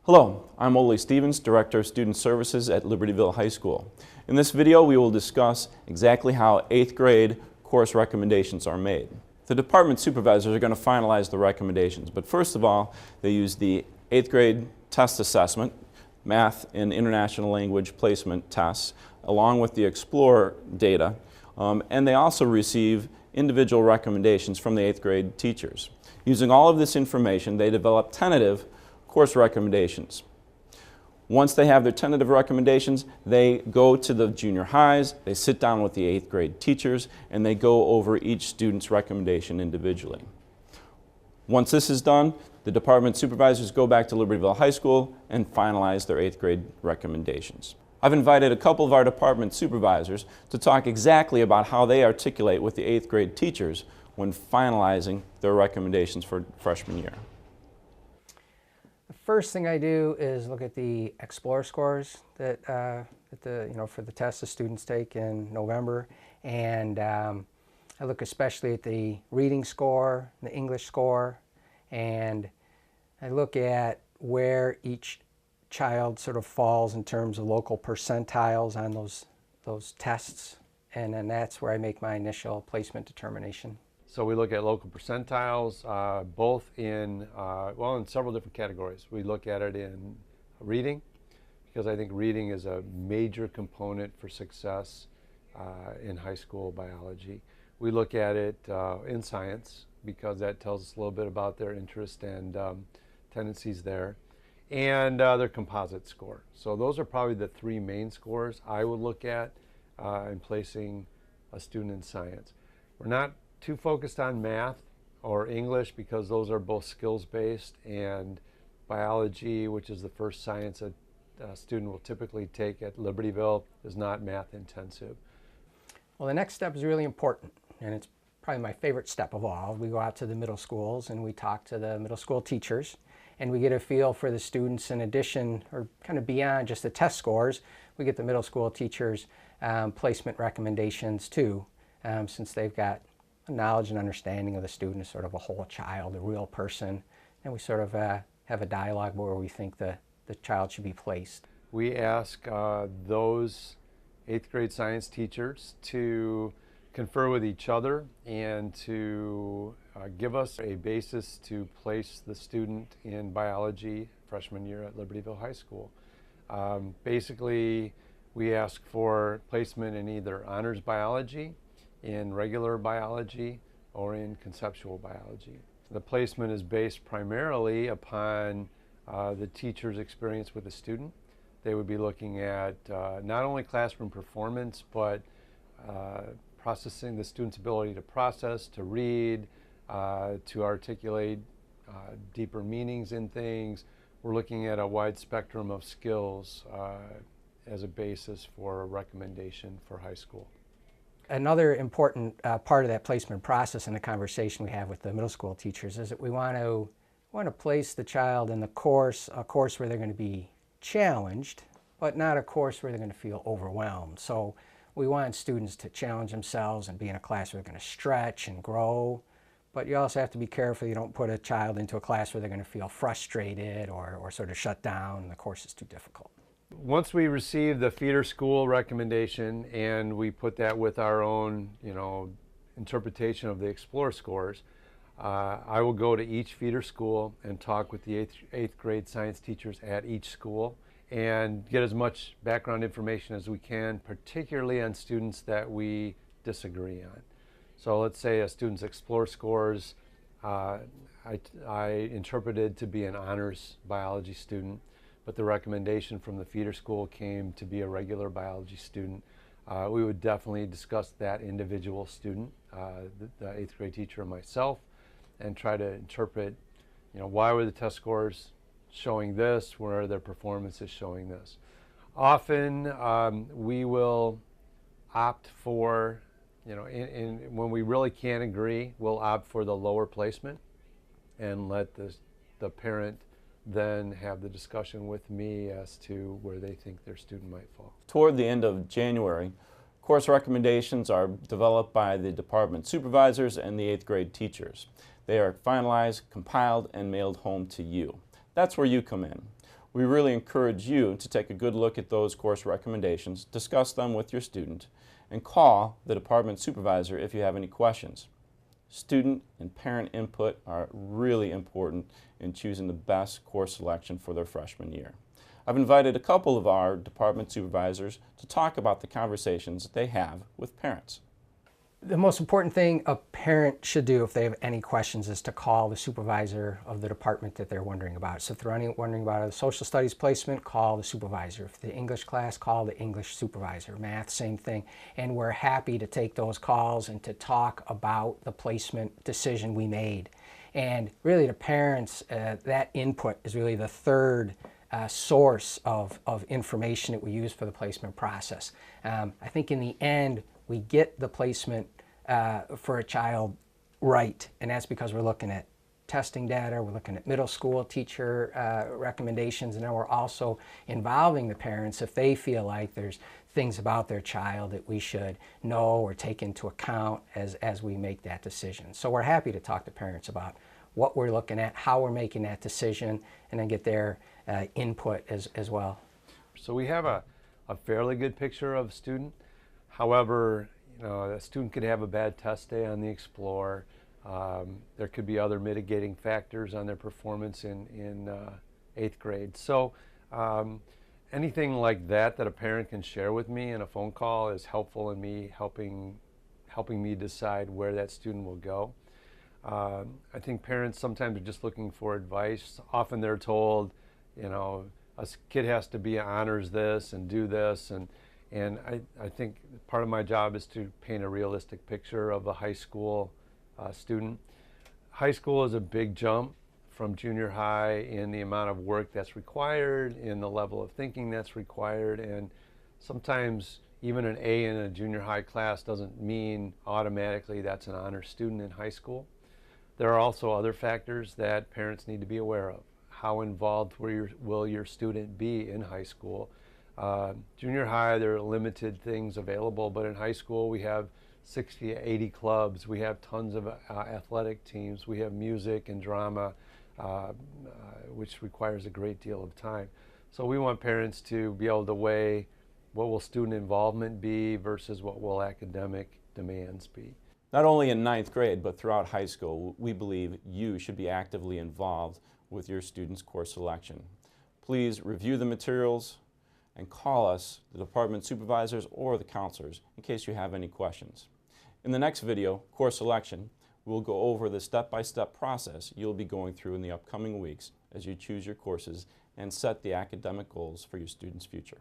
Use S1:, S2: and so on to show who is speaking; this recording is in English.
S1: Hello, I'm Ole Stevens, Director of Student Services at Libertyville High School. In this video, we will discuss exactly how 8th grade course recommendations are made. The department supervisors are going to finalize the recommendations, but first of all, they use the 8th grade test assessment, math and international language placement tests, along with the Explore data, and they also receive individual recommendations from the 8th grade teachers. Using all of this information, they develop tentative course recommendations. Once they have their tentative recommendations, they go to the junior highs, they sit down with the 8th grade teachers, and they go over each student's recommendation individually. Once this is done, the department supervisors go back to Libertyville High School and finalize their 8th grade recommendations. I've invited a couple of our department supervisors to talk exactly about how they articulate with the 8th grade teachers when finalizing their recommendations for freshman year.
S2: The first thing I do is look at the Explore scores that for the test the students take in November, and I look especially at the reading score, the English score, and I look at where each child sort of falls in terms of local percentiles on those tests, and then that's where I make my initial placement determination.
S3: So we look at local percentiles, both in several different categories. We look at it in reading, because I think reading is a major component for success in high school biology. We look at it in science, because that tells us a little bit about their interest and tendencies there, and their composite score. So those are probably the three main scores I would look at in placing a student in science. We're not too focused on math or English, because those are both skills-based, and biology, which is the first science a student will typically take at Libertyville, is not math intensive.
S2: Well, the next step is really important, and it's probably my favorite step of all. We go out to the middle schools and we talk to the middle school teachers, and we get a feel for the students in addition, or kind of beyond just the test scores. We get the middle school teachers' placement recommendations too, since they've got knowledge and understanding of the student as sort of a whole child, a real person, and we sort of have a dialogue where we think the child should be placed.
S3: We ask those 8th grade science teachers to confer with each other and to give us a basis to place the student in biology freshman year at Libertyville High School. Basically, we ask for placement in either honors biology, in regular biology, or in conceptual biology. The placement is based primarily upon the teacher's experience with the student. They would be looking at not only classroom performance, but processing the student's ability to process, to read, to articulate deeper meanings in things. We're looking at a wide spectrum of skills as a basis for a recommendation for high school.
S2: Another important part of that placement process and the conversation we have with the middle school teachers is that we want to place the child in a course where they're going to be challenged, but not a course where they're going to feel overwhelmed. So we want students to challenge themselves and be in a class where they're going to stretch and grow, but you also have to be careful you don't put a child into a class where they're going to feel frustrated or sort of shut down and the course is too difficult.
S3: Once we receive the feeder school recommendation and we put that with our own, interpretation of the Explore scores, I will go to each feeder school and talk with the 8th grade science teachers at each school and get as much background information as we can, particularly on students that we disagree on. So let's say a student's Explore scores I interpreted to be an honors biology student, but the recommendation from the feeder school came to be a regular biology student. We would definitely discuss that individual student, the 8th grade teacher and myself, and try to interpret, why were the test scores showing this, where their performance is showing this. Often we will opt for, when we really can't agree, we'll opt for the lower placement and let the parent then have the discussion with me as to where they think their student might fall.
S1: Toward the end of January, course recommendations are developed by the department supervisors and the 8th grade teachers. They are finalized, compiled, and mailed home to you. That's where you come in. We really encourage you to take a good look at those course recommendations, discuss them with your student, and call the department supervisor if you have any questions. Student and parent input are really important in choosing the best course selection for their freshman year. I've invited a couple of our department supervisors to talk about the conversations that they have with parents.
S2: The most important thing a parent should do if they have any questions is to call the supervisor of the department that they're wondering about. So if they're wondering about a social studies placement, call the supervisor. If the English class, call the English supervisor. Math, same thing. And we're happy to take those calls and to talk about the placement decision we made. And really the parents, that input is really the third source of information that we use for the placement process. I think in the end, we get the placement for a child right, and that's because we're looking at testing data, we're looking at middle school teacher recommendations, and then we're also involving the parents if they feel like there's things about their child that we should know or take into account as we make that decision. So we're happy to talk to parents about what we're looking at, how we're making that decision, and then get their input as well.
S3: So we have a fairly good picture of student. However, a student could have a bad test day on the Explore. There could be other mitigating factors on their performance in 8th grade. So anything like that a parent can share with me in a phone call is helpful in me helping me decide where that student will go. I think parents sometimes are just looking for advice. Often they're told, a kid has to be honors this and do this, and I think part of my job is to paint a realistic picture of a high school student. High school is a big jump from junior high in the amount of work that's required, in the level of thinking that's required, and sometimes even an A in a junior high class doesn't mean automatically that's an honor student in high school. There are also other factors that parents need to be aware of. How involved will your student be in high school? Junior high, there are limited things available, but in high school we have 60 to 80 clubs, we have tons of athletic teams, we have music and drama, which requires a great deal of time. So we want parents to be able to weigh what will student involvement be versus what will academic demands be.
S1: Not only in 9th grade, but throughout high school, we believe you should be actively involved with your students' course selection. Please review the materials and call us, the department supervisors or the counselors, in case you have any questions. In the next video, Course Selection, we'll go over the step-by-step process you'll be going through in the upcoming weeks as you choose your courses and set the academic goals for your students' future.